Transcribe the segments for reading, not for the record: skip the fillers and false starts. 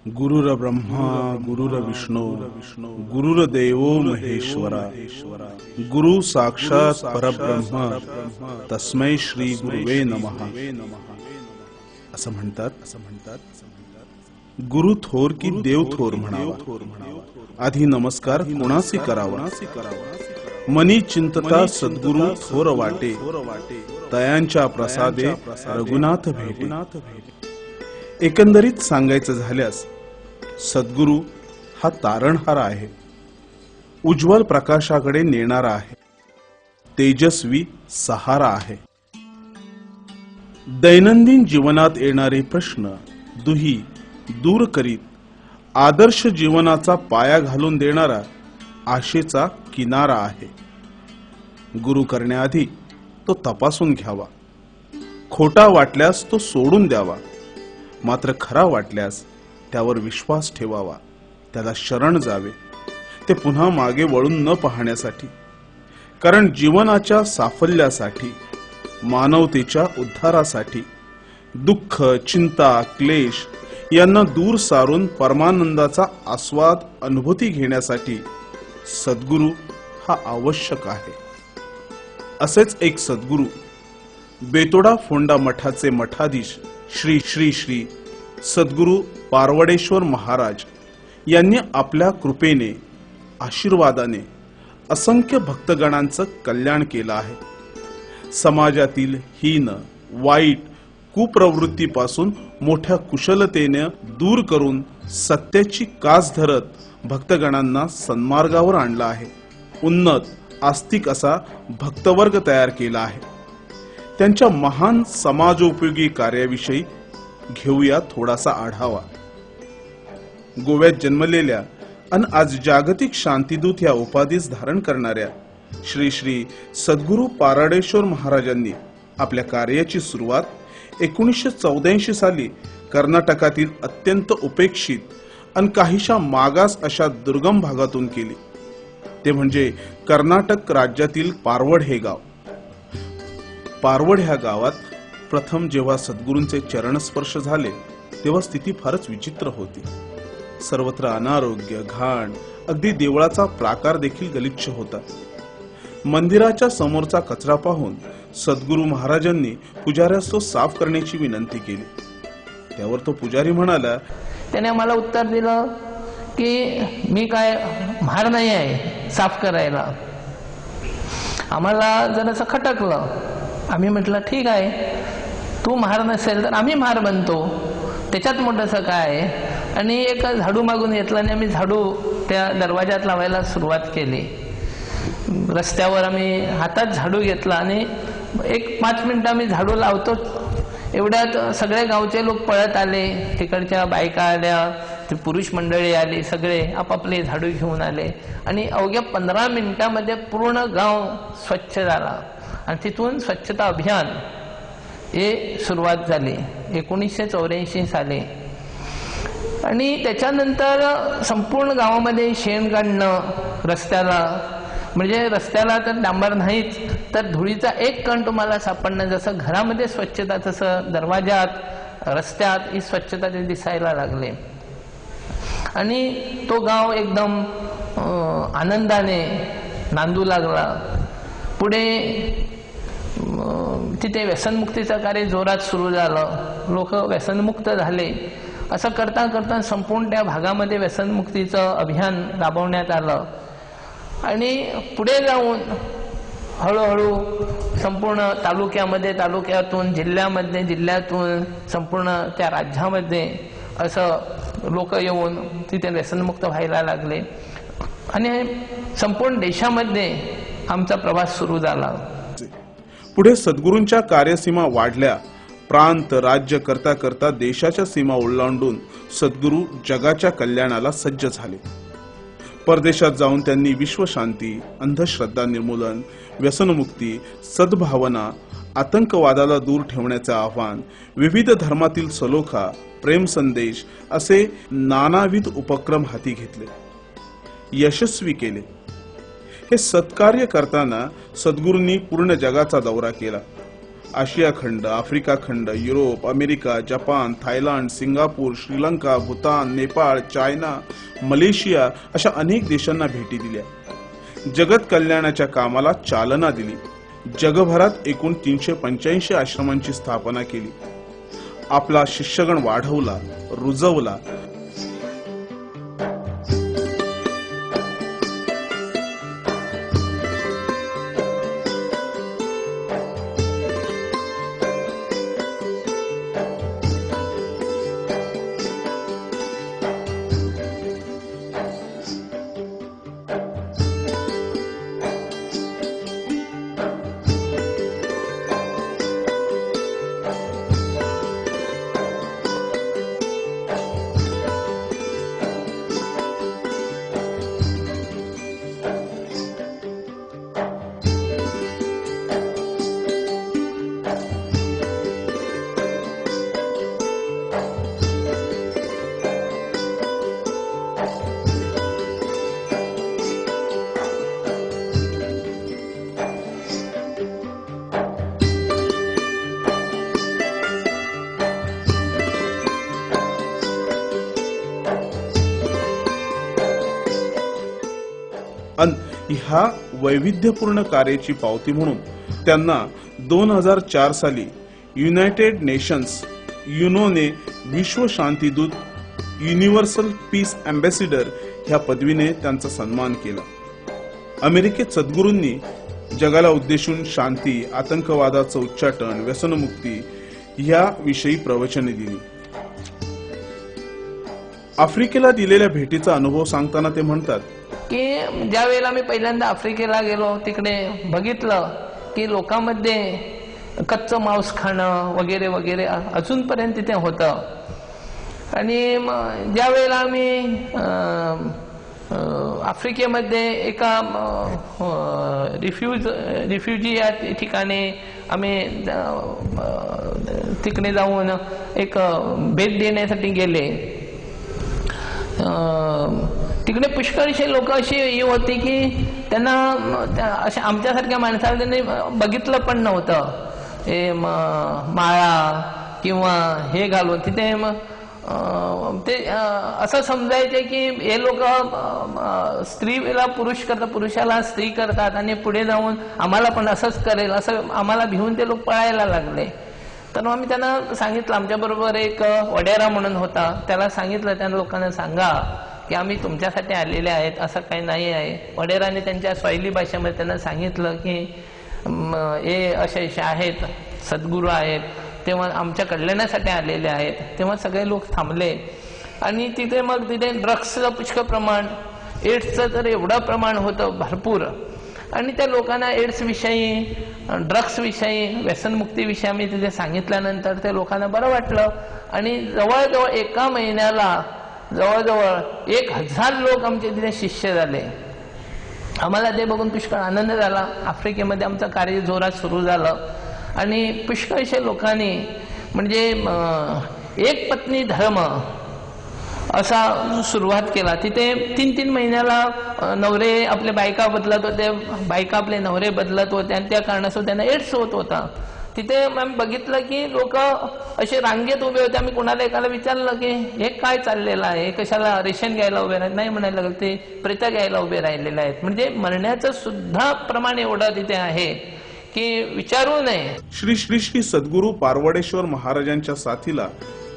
गुरुर्ब्रह्मा गुरुर्विष्णू गुरुर्देवो महेश्वरा गुरु साक्षात परब्रह्म तस्मै श्री गुरुवे नमः असं म्हणतात। गुरु थोर की देव थोर म्हणावा। आधी नमस्कार कोणासी करावा। मनी चिंतता सद्गुरु थोर वाटे, तयांच्या प्रसादे रघुनाथ भेटे। एकंदरीत सांगायचं झाल्यास सद्गुरु हा तारणहार आहे, उज्ज्वल प्रकाशाकडे नेणारा आहे, तेजस्वी सहारा आहे। दैनंदिन जीवनात येणारे प्रश्न दुही दूर करीत आदर्श जीवनाचा पाया घालून देणारा आशेचा किनारा आहे। गुरु करण्याआधी तो तपासून घ्यावा, खोटा वाटल्यास तो सोडून द्यावा, मात्र खरा वाटल्यास त्यावर विश्वास ठेवावा, त्याला शरण जावे, ते पुन्हा मागे वळून न पाहण्यासाठी। कारण जीवनाच्या साफल्यासाठी, मानवतेच्या उद्धारासाठी दुःख, चिंता, क्लेश यांना दूर सारून परमानंदाचा आस्वाद अनुभूती घेण्यासाठी सद्गुरु हा आवश्यक आहे। असेच एक सद्गुरु बेतोडा फोंडा मठाचे मठाधीश श्री श्री श्री सद्गुरु पारवडेश्वर महाराज यांनी आपल्या कृपेने, आशीर्वादाने असंख्य भक्तगणांचं कल्याण केलं आहे। समाजातील हीन, वाईट, कुप्रवृत्तीपासून मोठ्या कुशलतेने दूर करून सत्याची कास धरत भक्तगणांना सन्मार्गावर आणला आहे। उन्नत, आस्तिक असा भक्तवर्ग तयार केला आहे। त्यांच्या महान समाजोपयोगी कार्याविषयी घेऊया थोडासा आढावा। गोव्यात जन्मलेल्या आणि आज जागतिक शांतीदूत या उपाधीस धारण करणाऱ्या श्री श्री सद्गुरु पारवडेश्वर महाराजांनी आपल्या कार्याची सुरुवात 1984 साली कर्नाटकातील अत्यंत उपेक्षित आणि काहीशा मागास अशा दुर्गम भागातून केली, ते म्हणजे कर्नाटक राज्यातील पारवड हे गाव। पारवड ह्या गावात प्रथम जेव्हा सद्गुरूंचे चरणस्पर्श झाले तेव्हा स्थिती फारच विचित्र होती। सर्वत्र अनारोग्य, घाण, अगदी देवळाचा प्राकार देखील गलिच्छ होता। मंदिराच्या समोरचा कचरा पाहून सद्गुरु महाराजांनी पुजाऱ्यास तो साफ करण्याची विनंती केली। त्यावर तो पुजारी म्हणाला, त्याने मला उत्तर दिलं की मी काय म्हार नाही आहे साफ करायला। आम्हाला जरासं खटकलं। आम्ही म्हटलं ठीक आहे, तू म्हार नसेल तर आम्ही म्हार बनतो, त्याच्यात मोठंसं काय। आणि एक झाडू मागून घेतला आणि आम्ही झाडू त्या दरवाजात लावायला सुरुवात केली। रस्त्यावर आम्ही हातात झाडू घेतला आणि 1-5 मिनिटं आम्ही झाडू लावतो, एवढ्यात सगळे गावचे लोक पळत आले, तिकडच्या बायका आल्या, ते पुरुष मंडळी आली, सगळे आपापले झाडू घेऊन आले आणि अवघ्या 15 मिनिटांमध्ये पूर्ण गाव स्वच्छ झाला। आणि तिथून स्वच्छता अभियान हे सुरुवात झाली 1984 साली। आणि त्याच्यानंतर संपूर्ण गावामध्ये शेण काढणं रस्त्याला, म्हणजे रस्त्याला तर डांबर नाहीच तर धुळीचा एक कण तुम्हाला सापडणं। जसं घरामध्ये स्वच्छता तसं दरवाजात, रस्त्यात ही स्वच्छता ते दिसायला लागले। आणि तो गाव एकदम आनंदाने नांदू लागला। पुढे तिथे व्यसनमुक्तीचं कार्य जोरात सुरू झालं, लोक व्यसनमुक्त झाले। असं करता करता संपूर्ण त्या भागामध्ये व्यसनमुक्तीचं अभियान राबवण्यात आलं। आणि पुढे जाऊन हळूहळू संपूर्ण तालुक्यामध्ये, तालुक्यातून जिल्ह्यामध्ये, जिल्ह्यातून संपूर्ण त्या राज्यामध्ये असं लोक येऊन तिथे व्यसनमुक्त व्हायला लागले। आणि संपूर्ण देशामध्ये आमचा प्रवास सुरू झाला। पुढे सद्गुरूंच्या कार्यसीमा वाढल्या। प्रांत, राज्य करता करता देशाच्या सीमा ओलांडून सद्गुरू जगाच्या कल्याणाला सज्ज झाले। परदेशात जाऊन त्यांनी विश्वशांती, अंधश्रद्धा निर्मूलन, व्यसनमुक्ती, सद्भावना, आतंकवादाला दूर ठेवण्याचे आव्हान, विविध धर्मातील सलोखा, प्रेम संदेश असे नानाविध उपक्रम हाती घेतले, यशस्वी केले। हे सत्कार्य करताना सद्गुरूंनी पूर्ण जगाचा दौरा केला। आशिया खंड, आफ्रिका खंड, Europe, America, Japan, Thailand, Singapore, Sri Lanka, Bhutan, Nepal, China, Malaysia अशा अनेक देशांना भेटी दिल्या. जगत कल्याणाच्या कामाला चालना दिली. जगभरात एकूण 385 आश्रमांची स्थापना केली. आपला शिष्यगण वाढवला, रुजवला. ह्या वैविध्यपूर्ण कार्याची पावती म्हणून त्यांना 2004 साली युनायटेड नेशन्स युनोने विश्व शांतीदूत युनिव्हर्सल पीस अँबॅसिडर ह्या पदवीने त्यांचा सन्मान केला. अमेरिकेत सद्गुरूंनी जगाला उद्देशून शांती, आतंकवादाचं उच्चाटन, व्यसनमुक्ती ह्या विषयी प्रवचने दिली. आफ्रिकेला दिलेल्या भेटीचा अनुभव सांगताना ते म्हणतात की ज्या वेळेला मी पहिल्यांदा आफ्रिकेला गेलो तिकडे बघितलं की लोकांमध्ये कच्चं मांस खाणं वगैरे वगैरे अजूनपर्यंत तिथे होतं. आणि ज्या वेळेला मी आफ्रिकेमध्ये एका रिफ्युजी या ठिकाणी आम्ही तिकडे जाऊन एक भेट देण्यासाठी गेले. तिकडे पुष्कळशी लोक अशी होती की त्यांना अशा आमच्यासारख्या माणसाला त्यांनी बघितलं पण नव्हतं. हे माळा किंवा हे घालून तिथे ते असं समजायचे की हे लोक स्त्रीला पुरुष करतात, पुरुषाला स्त्री करतात आणि पुढे जाऊन आम्हाला पण असंच करेल असं आम्हाला भिवून ते लोक पळायला लागले. तर आम्ही त्यांना सांगितलं, आमच्याबरोबर एक वडेरा म्हणून होता, त्याला सांगितलं त्या लोकांना सांगा की आम्ही तुमच्यासाठी आलेले आहेत, असं काही नाही आहे. वडेराने त्यांच्या स्वाहिली भाषेमध्ये त्यांना सांगितलं की हे असे आहेत, सद्गुरू आहेत, तेव्हा आमच्या कल्याणासाठी आलेले आहेत. तेव्हा सगळे लोक थांबले आणि तिथे मग तिथे ड्रग्सचं पुष्कळ प्रमाण, एड्सचं तर एवढं प्रमाण होतं भरपूर. आणि त्या लोकांना एड्स विषयी, ड्रग्स विषयी, व्यसनमुक्तीविषयी आम्ही तिथे सांगितल्यानंतर त्या लोकांना बरं वाटलं. आणि जवळजवळ एका महिन्याला जवळजवळ 1000 लोक आमचे तिथे शिष्य झाले. आम्हाला ते बघून पुष्कळ आनंद झाला. आफ्रिकेमध्ये आमचं कार्य जोरात सुरू झालं आणि पुष्कळशे लोकांनी म्हणजे एक पत्नी धर्म असा सुरुवात केला. तिथे 3-3 महिन्याला नवरे आपले बायका बदलत होते, बायका आपले नवरे बदलत होते आणि त्या कारणास्तव त्यांना एड्स होत होता. तिथे आम्ही बघितलं की लोक असे रांगेत उभे होते. आम्ही कोणाला एकाला विचारलं की हे काय चाललेलं आहे, कशाला रेशन घ्यायला उभे राहत नाही, म्हणायला लागलं ते प्रेत घ्यायला उभे राहिलेले आहेत. म्हणजे मरण्याचं सुद्धा प्रमाण एवढं तिथे आहे की विचारू नये. श्री श्री श्री सद्गुरू पारवडेश्वर महाराजांच्या साथीला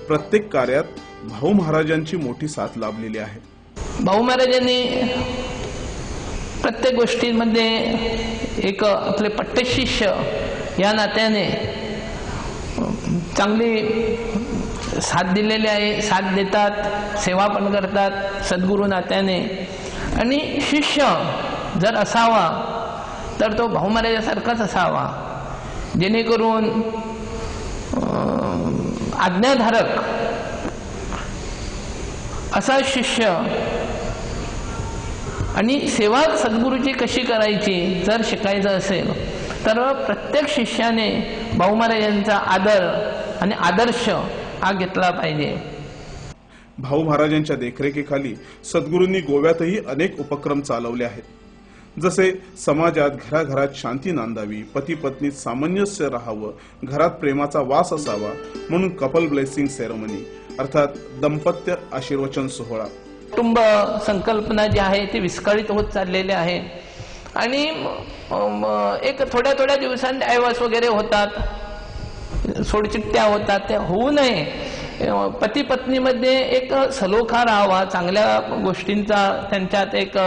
प्रत्येक कार्यात भाऊ महाराजांची मोठी साथ लाभलेली आहे. भाऊ महाराजांनी प्रत्येक गोष्टींमध्ये एक आपले पट्टशिष्य या नात्याने चांगली साथ दिलेली आहे. साथ देतात, सेवा पण करतात सद्गुरू नात्याने. आणि शिष्य जर असावा तर तो भाऊ महाराजासारखाच असावा, जेणेकरून आज्ञाधारक असा शिष्य. आणि सेवा सद्गुरूची कशी करायची जर शिकायचं असेल तर प्रत्येक शिष्याने भाऊ महाराजांचा आदर आणि आदर्श हा घेतला पाहिजे. भाऊ महाराजांच्या देखरेखीखाली सद्गुरूंनी गोव्यातही अनेक उपक्रम चालवले आहेत. जसे समाजात घराघरात शांती नांदावी, पती पत्नीत सामंजस्य राहावं, घरात प्रेमाचा वास असावा म्हणून कपल ब्लेसिंग सेरेमनी अर्थात दाम्पत्य आशीर्वचन सोहळा. कुटुंब संकल्पना जी आहे ती विस्कळीत होत चाललेली आहे आणि एक थोड्या थोड्या दिवसांनी डायव्हर्स वगैरे होतात, सोडचिट्ट्या होतात. ते होऊ नये, पती पत्नीमध्ये एक सलोखा राहावा, चांगल्या गोष्टींचा त्यांच्यात एक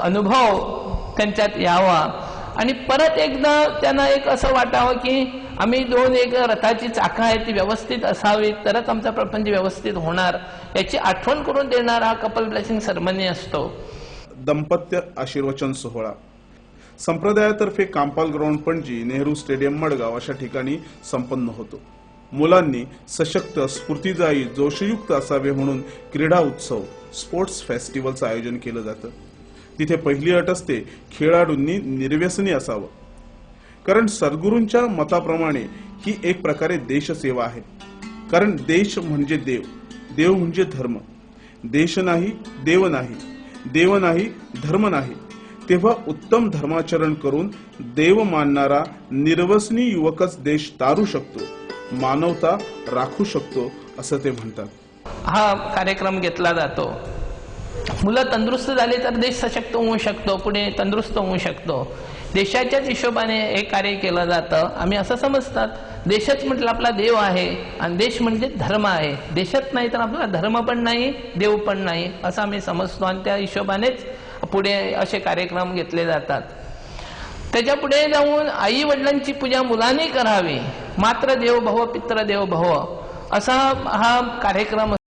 अनुभव त्यांच्यात यावा आणि परत एकदा त्यांना एक असं वाटावं की आम्ही दोन एक रथाची चाकं आहेत ती व्यवस्थित असावी, तरच आमचा प्रपंच व्यवस्थित होणार, याची आठवण करून देणारा हा कपल ब्लेसिंग सेरेमनी असतो. दाम्पत्य आशीर्वचन सोहळा संप्रदायातर्फे कांपाल ग्राउंड पणजी, नेहरू स्टेडियम मडगाव अशा ठिकाणी संपन्न होतो. मुलांनी सशक्त, स्फूर्तिदायी, जोशयुक्त असावे म्हणून क्रीडा उत्सव, स्पोर्ट्स फेस्टिवलचं आयोजन केलं जातं. तिथे पहिली अट असते खेळाडूंनी निर्व्यसनी असावं, कारण सद्गुरूंच्या मताप्रमाणे ही एक प्रकारे देशसेवा आहे. कारण देश म्हणजे देव, देव म्हणजे धर्म. देश नाही, देव नाही, देव नाही, धर्म नाही. तेव्हा उत्तम धर्माचरण करून देव मानणारा निर्वसनी युवकच देश तारू शकतो, मानवता राखू शकतो असं ते म्हणतात. हा कार्यक्रम घेतला जातो. मुलं तंदुरुस्त झाले तर देश सशक्त होऊ शकतो, पुढे तंदुरुस्त होऊ शकतो. देशाच्याच हिशोबाने हे कार्य केलं जातं. आम्ही असं समजतात देशच म्हटलं आपला देव आहे आणि देश म्हणजे धर्म आहे. देशच नाही तर आपला धर्म पण नाही, देव पण नाही असं आम्ही समजतो आणि त्या हिशोबानेच पुढे असे कार्यक्रम घेतले जातात. त्याच्या पुढे जाऊन आई वडिलांची पूजा मुलांनी करावी. मात्र देव भव, पित्र देव भव असा हा कार्यक्रम